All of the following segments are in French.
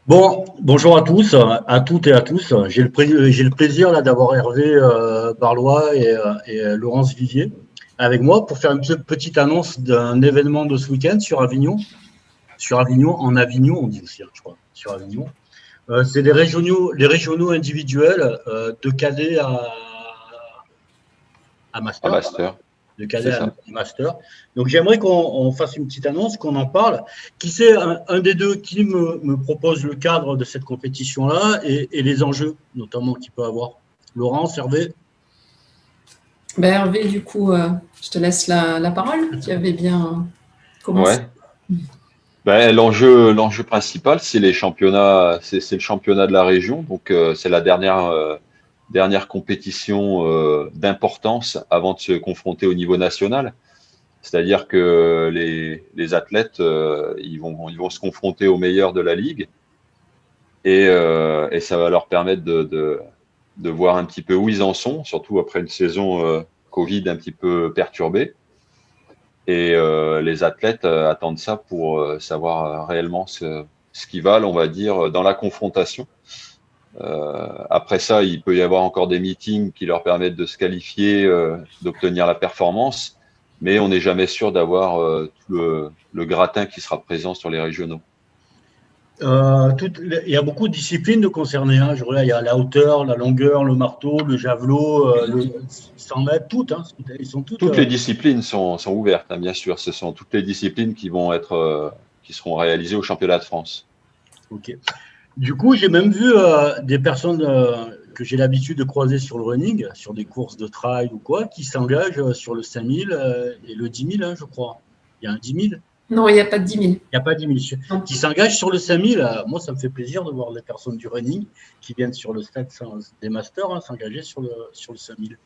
Bon, bonjour à tous, à toutes et à tous. J'ai le plaisir là d'avoir Hervé Barlois et Laurence Vivier avec moi pour faire une petite annonce d'un événement de ce week-end sur Avignon. Sur Avignon, en Avignon, on dit aussi, hein, je crois, sur Avignon. C'est les régionaux individuels de cadet à Un master. master, De c'est cadet à ça. master. Donc j'aimerais qu'on fasse une petite annonce, qu'on en parle. Qui c'est un des deux qui me propose le cadre de cette compétition-là et les enjeux, notamment, qu'il peut avoir? Laurence, Hervé? Ben Hervé, du coup, je te laisse la parole. Tu avais bien commencé. Ouais. Ben, l'enjeu principal, c'est les championnats, c'est le championnat de la région. Donc, c'est la dernière compétition d'importance avant de se confronter au niveau national. C'est-à-dire que les athlètes, ils vont se confronter aux meilleurs de la ligue et ça va leur permettre de voir un petit peu où ils en sont, surtout après une saison Covid un petit peu perturbée. Et les athlètes attendent ça pour savoir réellement ce qu'ils valent, on va dire, dans la confrontation. Après ça, il peut y avoir encore des meetings qui leur permettent de se qualifier, d'obtenir la performance, mais on n'est jamais sûr d'avoir tout le gratin qui sera présent sur les régionaux. Il y a beaucoup de disciplines de concernées. Hein. Il y a la hauteur, la longueur, le marteau, le javelot, le 100 mètres, toutes. Hein. Ils sont toutes. Toutes les disciplines sont ouvertes, hein, bien sûr. Ce sont toutes les disciplines qui vont qui seront réalisées au championnat de France. Ok. Du coup, j'ai même vu des personnes que j'ai l'habitude de croiser sur le running, sur des courses de trail ou quoi, qui s'engagent sur le 5000 et le 10 000, hein, je crois. Il y a un 10 000? Non, il n'y a pas de 10 000. Il n'y a pas 10 000. Non. Qui s'engagent sur le 5000. Moi, ça me fait plaisir de voir des personnes du running qui viennent sur le stade des masters s'engager sur le 5000.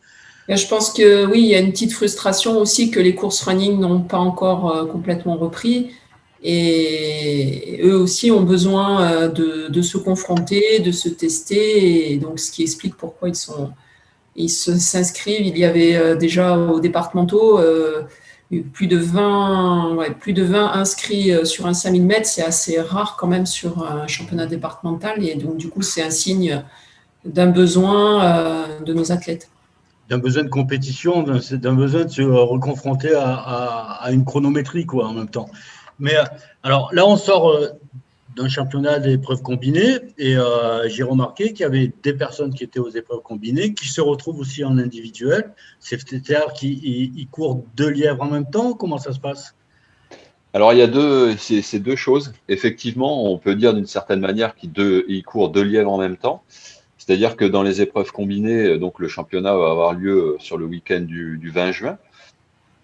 Et je pense que oui, il y a une petite frustration aussi que les courses running n'ont pas encore complètement repris. Et eux aussi ont besoin de se confronter, de se tester. Et donc, ce qui explique pourquoi ils s'inscrivent. Il y avait déjà aux départementaux plus de 20 inscrits sur un 5000 mètres. C'est assez rare quand même sur un championnat départemental. Et donc, du coup, c'est un signe d'un besoin de nos athlètes. D'un besoin de compétition, d'un besoin de se reconfronter à une chronométrie, quoi, en même temps. Mais alors là, on sort d'un championnat d'épreuves combinées et j'ai remarqué qu'il y avait des personnes qui étaient aux épreuves combinées qui se retrouvent aussi en individuel. C'est-à-dire qu'ils courent 2 lièvres en même temps. Comment ça se passe? Alors, il y a ces deux choses. Effectivement, on peut dire d'une certaine manière qu'ils courent 2 lièvres en même temps. C'est-à-dire que dans les épreuves combinées, donc le championnat va avoir lieu sur le week-end du 20 juin.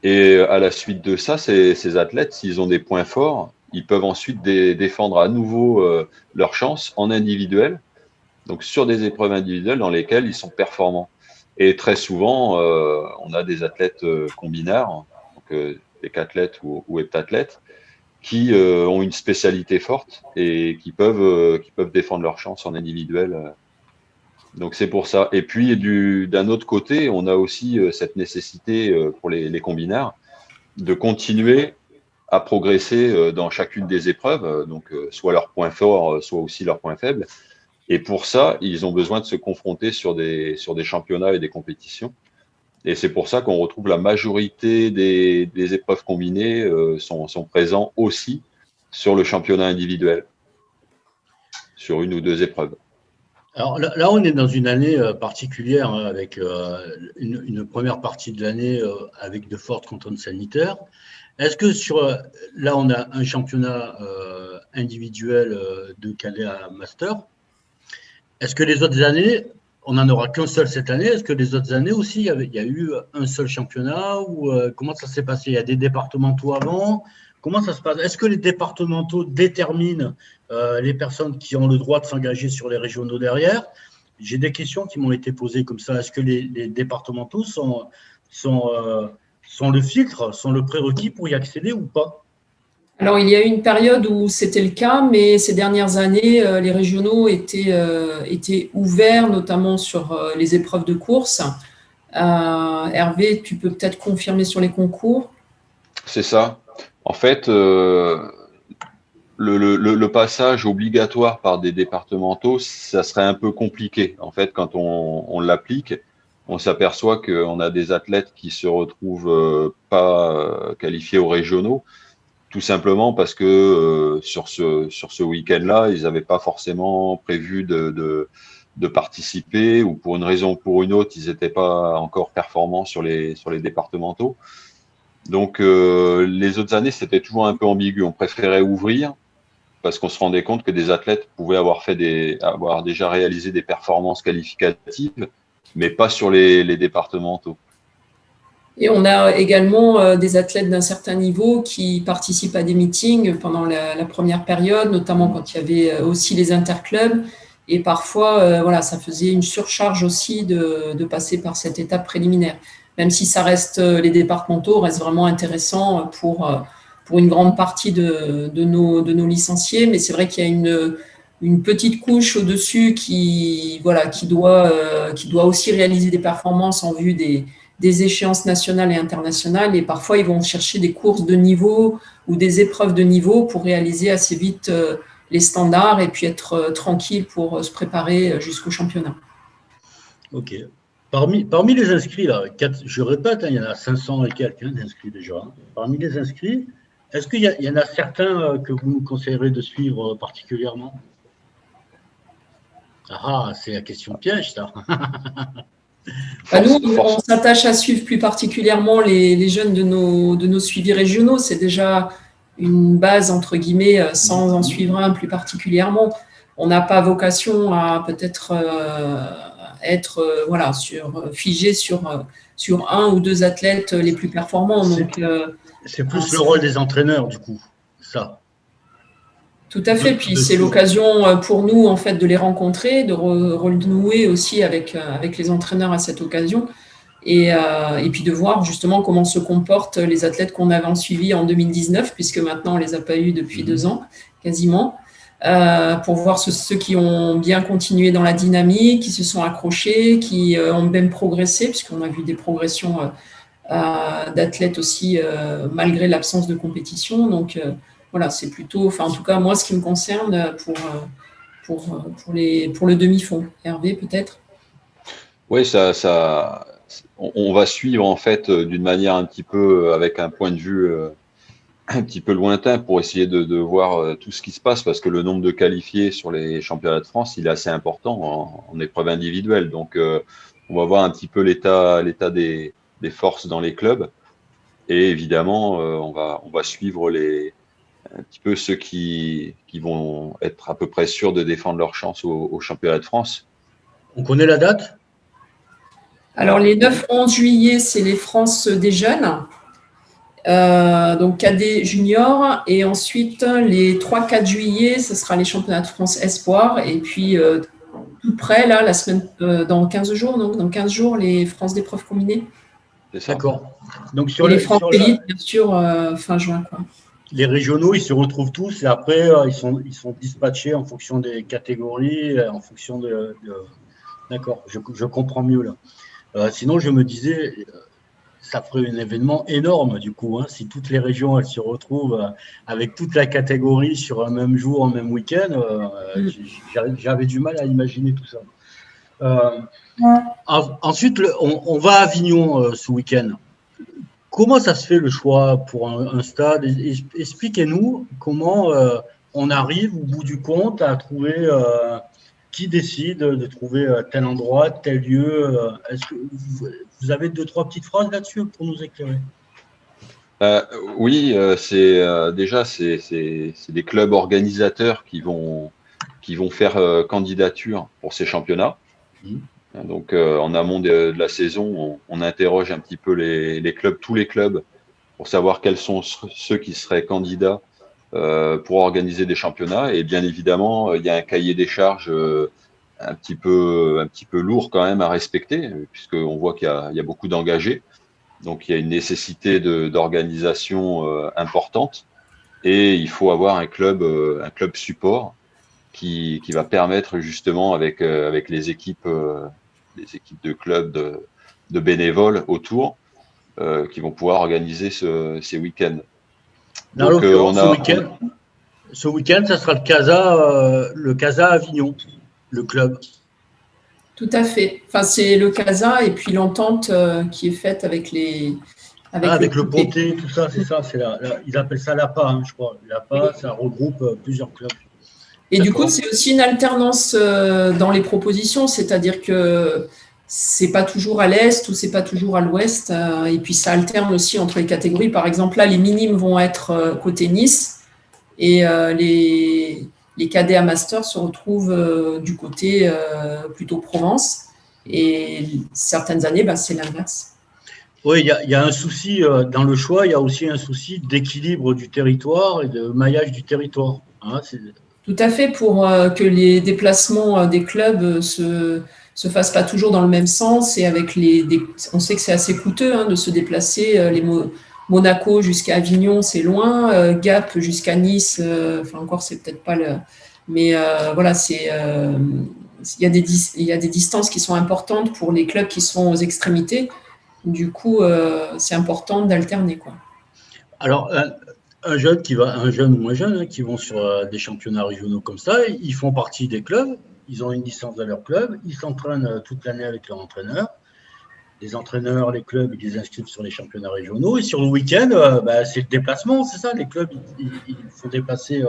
Et à la suite de ça, ces athlètes, s'ils ont des points forts, ils peuvent ensuite défendre à nouveau leur chance en individuel, donc sur des épreuves individuelles dans lesquelles ils sont performants. Et très souvent, on a des athlètes combinaires, donc décathlètes ou heptathlètes, qui ont une spécialité forte et qui peuvent défendre leur chance en individuel. Donc c'est pour ça. Et puis d'un autre côté, on a aussi cette nécessité pour les combinaires de continuer à progresser dans chacune des épreuves, donc soit leurs points forts, soit aussi leurs points faibles. Et pour ça, ils ont besoin de se confronter sur des championnats et des compétitions. Et c'est pour ça qu'on retrouve la majorité des épreuves combinées sont présents aussi sur le championnat individuel, sur une ou deux épreuves. Alors là, on est dans une année particulière hein, avec une première partie de l'année avec de fortes contraintes sanitaires. Est-ce que là, on a un championnat individuel de cadet à master? Est-ce que les autres années, on n'en aura qu'un seul cette année? Est-ce que les autres années aussi, il y a eu un seul championnat ou comment ça s'est passé? Il y a des départementaux avant? Comment ça se passe? Est-ce que les départementaux déterminent les personnes qui ont le droit de s'engager sur les régionaux derrière? J'ai des questions qui m'ont été posées comme ça. Est-ce que les départementaux sont le filtre, sont le prérequis pour y accéder ou pas? Alors, il y a eu une période où c'était le cas, mais ces dernières années, les régionaux étaient ouverts, notamment sur les épreuves de course. Hervé, tu peux peut-être confirmer sur les concours? C'est ça. En fait, le passage obligatoire par des départementaux, ça serait un peu compliqué. En fait, quand on l'applique, on s'aperçoit qu'on a des athlètes qui se retrouvent pas qualifiés aux régionaux, tout simplement parce que sur ce week-end-là, ils n'avaient pas forcément prévu de participer, ou pour une raison ou pour une autre, ils n'étaient pas encore performants sur les départementaux. Donc, les autres années, c'était toujours un peu ambigu. On préférait ouvrir parce qu'on se rendait compte que des athlètes pouvaient avoir déjà réalisé des performances qualificatives, mais pas sur les départementaux. Et on a également des athlètes d'un certain niveau qui participent à des meetings pendant la première période, notamment quand il y avait aussi les interclubs. Et parfois, voilà, ça faisait une surcharge aussi de passer par cette étape préliminaire. Même si ça reste, les départementaux restent vraiment intéressants pour une grande partie de nos licenciés. Mais c'est vrai qu'il y a une petite couche au-dessus qui doit aussi réaliser des performances en vue des échéances nationales et internationales. Et parfois, ils vont chercher des courses de niveau ou des épreuves de niveau pour réaliser assez vite les standards et puis être tranquille pour se préparer jusqu'au championnat. Ok. Parmi les inscrits, là, je répète, il y en a 500 et quelques d'inscrits déjà. Parmi les inscrits, est-ce qu'il y en a certains que vous nous conseillerez de suivre particulièrement? Ah, c'est la question piège, ça. Nous, on s'attache à suivre plus particulièrement les jeunes de nos suivis régionaux. C'est déjà une base, entre guillemets, sans en suivre un plus particulièrement. On n'a pas vocation à peut-être être figé sur un ou deux athlètes les plus performants. C'est plus le rôle des entraîneurs, du coup, ça. Tout à fait. Puis c'est l'occasion pour nous, en fait, de les rencontrer, de renouer aussi avec les entraîneurs à cette occasion. Et puis de voir justement comment se comportent les athlètes qu'on avait en suivi en 2019, puisque maintenant on les a pas eus depuis 2 ans, quasiment, pour voir ceux qui ont bien continué dans la dynamique, qui se sont accrochés, qui ont même progressé, puisqu'on a vu des progressions d'athlètes aussi malgré l'absence de compétition. Donc voilà, c'est plutôt, en tout cas moi, ce qui me concerne pour le demi-fond. Hervé, peut-être? Oui, on va suivre en fait d'une manière un petit peu avec un point de vue un petit peu lointain pour essayer de voir tout ce qui se passe, parce que le nombre de qualifiés sur les championnats de France, il est assez important en épreuve individuelle. Donc, on va voir un petit peu l'état des forces dans les clubs, et évidemment, on va suivre un petit peu ceux qui vont être à peu près sûrs de défendre leur chance au championnat de France. On connaît la date? Alors, les 9-11 juillet, c'est les France des jeunes, donc cadet junior, et ensuite les 3-4 juillet, ce sera les championnats de France espoir, et puis tout près, là, la semaine, dans 15 jours, donc dans 15 jours, les France d'épreuves combinées. C'est ça. D'accord. Donc et les France élites, bien sûr, fin juin, quoi. Les régionaux, ils se retrouvent tous et après, ils sont dispatchés en fonction des catégories, en fonction de... D'accord, je comprends mieux là. Sinon, je me disais, ça ferait un événement énorme du coup, si toutes les régions elles se retrouvent avec toute la catégorie sur un même jour, un même week-end. J'avais du mal à imaginer tout ça. Ensuite, on va à Avignon ce week-end. Comment ça se fait le choix pour un stade? Expliquez-nous comment on arrive au bout du compte à trouver... Qui décide de trouver tel endroit, tel lieu? Est-ce que vous avez 2-3 petites phrases là-dessus pour nous éclairer? Oui, c'est des clubs organisateurs qui vont faire candidature pour ces championnats. Donc, en amont de la saison, on interroge un petit peu les clubs, tous les clubs, pour savoir quels sont ceux qui seraient candidats pour organiser des championnats. Et bien évidemment, il y a un cahier des charges un petit peu lourd quand même à respecter, puisqu'on voit qu'il y a beaucoup d'engagés. Donc, il y a une nécessité d'organisation importante, et il faut avoir un club support qui va permettre justement avec les équipes de clubs de bénévoles autour qui vont pouvoir organiser ces week-ends. Donc, ce week-end, Ce week-end, ça sera le Casa Avignon, le club. Tout à fait. Enfin, c'est le CASA et puis l'entente qui est faite avec avec le Pontet, tout ça, c'est ça. Ils appellent ça l'APA, je crois. L'APA, ça regroupe plusieurs clubs. Et du coup, c'est aussi une alternance dans les propositions, c'est-à-dire que c'est pas toujours à l'est ou c'est pas toujours à l'ouest, et puis ça alterne aussi entre les catégories. Par exemple, là, les minimes vont être côté Nice et les cadets à master se retrouvent du côté plutôt Provence. Et certaines années, c'est l'inverse. Oui, il y a un souci dans le choix, il y a aussi un souci d'équilibre du territoire et de maillage du territoire. Hein, tout à fait, pour que les déplacements des clubs se fassent pas toujours dans le même sens et avec on sait que c'est assez coûteux de se déplacer. Monaco jusqu'à Avignon, c'est loin. Gap jusqu'à Nice, encore c'est peut-être pas le, mais voilà, il y a des distances qui sont importantes pour les clubs qui sont aux extrémités. Du coup, c'est important d'alterner, quoi. Alors, un jeune ou moins jeune, qui vont sur des championnats régionaux comme ça, ils font partie des clubs, ils ont une licence de leur club, ils s'entraînent toute l'année avec leur entraîneur. Les entraîneurs, les clubs, ils les inscrivent sur les championnats régionaux. Et sur le week-end, c'est le déplacement, c'est ça. Les clubs, ils font déplacer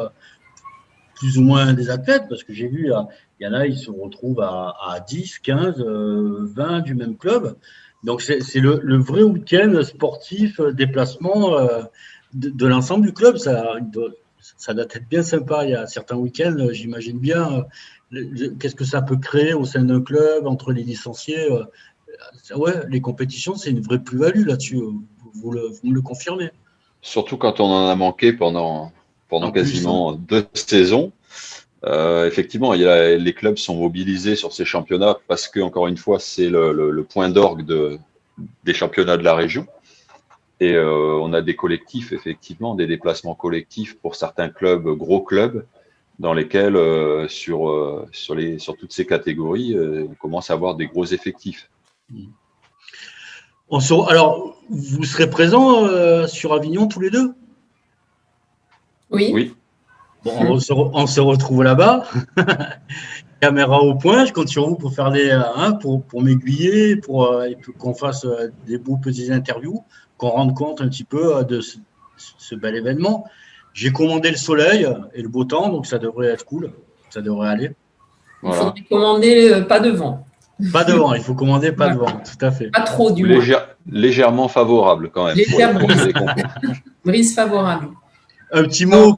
plus ou moins des athlètes, parce que j'ai vu, il y en a, ils se retrouvent à 10, 15, 20 du même club. Donc, c'est le vrai week-end sportif, déplacement de l'ensemble du club. Ça doit être bien sympa. Il y a certains week-ends, j'imagine bien, qu'est-ce que ça peut créer au sein d'un club, entre les licenciés. Ouais, les compétitions, c'est une vraie plus-value là-dessus. Vous me le confirmez. Surtout quand on en a manqué pendant quasiment 2 saisons. Effectivement, les clubs sont mobilisés sur ces championnats parce que, encore une fois, c'est le point d'orgue des championnats de la région. Et on a des collectifs, effectivement, des déplacements collectifs pour certains clubs, gros clubs, dans lesquels, sur toutes ces catégories, on commence à avoir des gros effectifs. Alors, vous serez présents sur Avignon tous les deux? Oui. Bon, on se retrouve là-bas. Caméra au point, je compte sur vous pour faire pour m'aiguiller, pour qu'on fasse des beaux petites interviews, qu'on rende compte un petit peu de ce bel événement. J'ai commandé le soleil et le beau temps, donc ça devrait être cool. Ça devrait aller. Il faudrait commander pas devant. Pas devant, il faut commander pas devant, tout à fait. Pas trop, du moins. Légèrement favorable quand même. Légère brise. Brise favorable. Un petit mot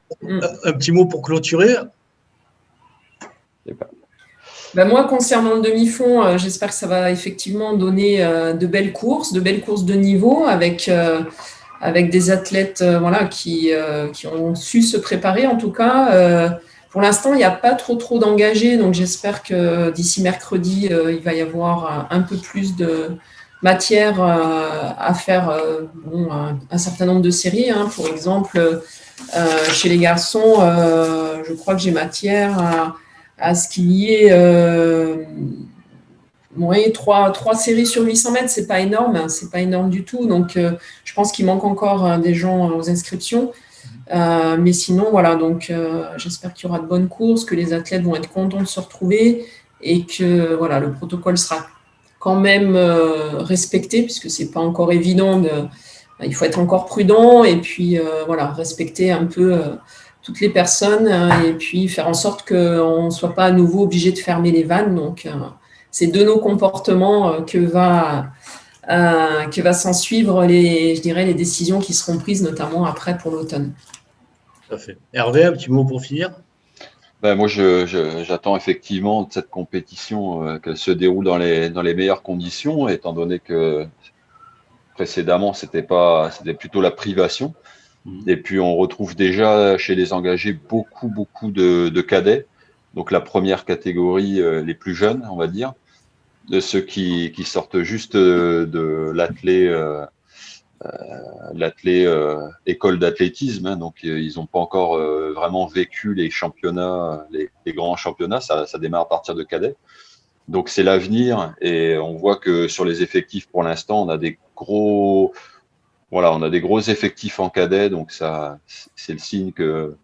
pour clôturer. Moi, concernant le demi-fond, j'espère que ça va effectivement donner de belles courses de niveau avec des athlètes qui ont su se préparer en tout cas. Pour l'instant, il n'y a pas trop d'engagés, donc j'espère que d'ici mercredi, il va y avoir un peu plus de matière à faire un certain nombre de séries. Pour exemple, chez les garçons, je crois que j'ai matière à ce qu'il y ait 3 séries sur 800 mètres, c'est pas énorme du tout. Donc, je pense qu'il manque encore des gens aux inscriptions. Mais sinon, voilà, donc j'espère qu'il y aura de bonnes courses, que les athlètes vont être contents de se retrouver et que voilà, le protocole sera quand même respecté, puisque c'est pas encore évident. Il faut être encore prudent et puis respecter un peu toutes les personnes et puis faire en sorte qu'on ne soit pas à nouveau obligé de fermer les vannes. Donc, c'est de nos comportements que va s'en suivre les décisions qui seront prises, notamment après pour l'automne. Tout à fait. Hervé, un petit mot pour finir? Moi, j'attends effectivement de cette compétition qu'elle se déroule dans les meilleures conditions, étant donné que précédemment, c'était plutôt la privation. Et puis, on retrouve déjà chez les engagés beaucoup de cadets. Donc, la première catégorie, les plus jeunes, on va dire, de ceux qui sortent juste de l'athlé école d'athlétisme. Donc, ils n'ont pas encore vraiment vécu les championnats, les grands championnats. Ça démarre à partir de cadets. Donc, c'est l'avenir. Et on voit que sur les effectifs, pour l'instant, on a des gros effectifs en cadet. Donc, ça, c'est le signe que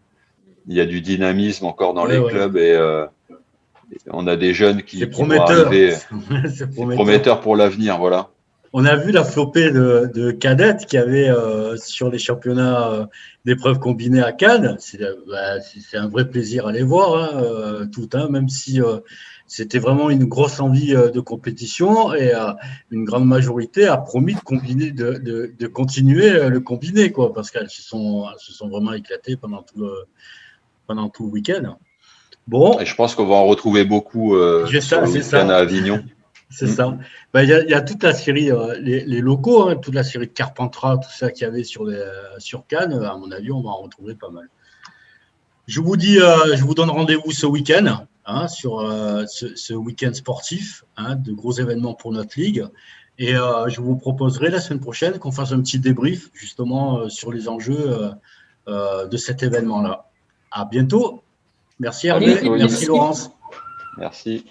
il y a du dynamisme encore dans Ouais, les ouais. clubs et on a des jeunes qui C'est vont prometteur. arriver. C'est C'est prometteur. prometteur pour l'avenir, voilà. On a vu la flopée de cadettes qu'il y avait sur les championnats d'épreuves combinées à Cannes. C'est un vrai plaisir à les voir, hein, tout, hein, même si c'était vraiment une grosse envie de compétition et une grande majorité a promis de de continuer le combiné, quoi, parce qu'elles se sont vraiment éclatées pendant tout le week-end. Bon, Et je pense qu'on va en retrouver beaucoup sur le c'est week-end ça. à Avignon. C'est ça. Ben, il y a toute la série, les locaux, hein, toute la série de Carpentras, tout ça qu'il y avait sur Cannes. À mon avis, on va en retrouver pas mal. Je vous donne rendez-vous ce week-end, hein, sur ce week-end sportif, hein, de gros événements pour notre ligue. Et je vous proposerai la semaine prochaine qu'on fasse un petit débrief justement sur les enjeux de cet événement-là. À bientôt. Merci À Hervé, bientôt, merci Yves. Laurence. Merci.